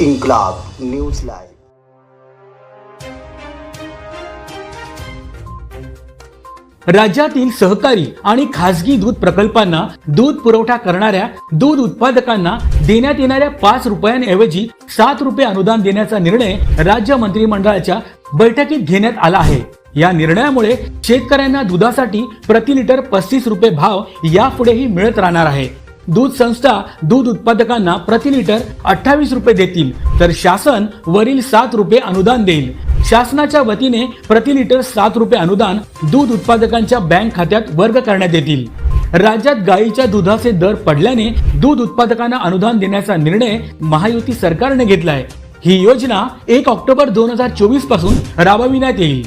इन्कलाब news live. राज्यातील सहकारी आणि खासगी दूध प्रकल्पांना दूध पुरवठा करणाऱ्या दूध उत्पादकांना देण्यात येणाऱ्या 5 रुपयांऐवजी 7 रुपये अनुदान देण्याचा निर्णय राज्य मंत्रिमंडळाच्या बैठकीत घेण्यात आला आहे। या निर्णयामुळे शेतकऱ्यांना दुधासाठी प्रति लिटर 35 रुपये भाव यापुढेही मिळत राहणार आहे। दूध संस्था दूध उत्पादकांना प्रति लिटर 28 रुपये देतील, तर शासन वरील 7 रुपये अनुदान देईल। शासनाच्या वतीने प्रति लिटर 7 रुपये अनुदान दूध उत्पादकांच्या बँक खात्यात वर्ग करण्यात येतील। राज्यात गाईच्या दुधाचे दर पडल्याने दूध उत्पादकांना अनुदान देण्याचा निर्णय महायुती सरकारने घेतलाय। ही योजना 1 ऑक्टोबर 2024 पासून राबविण्यात येईल।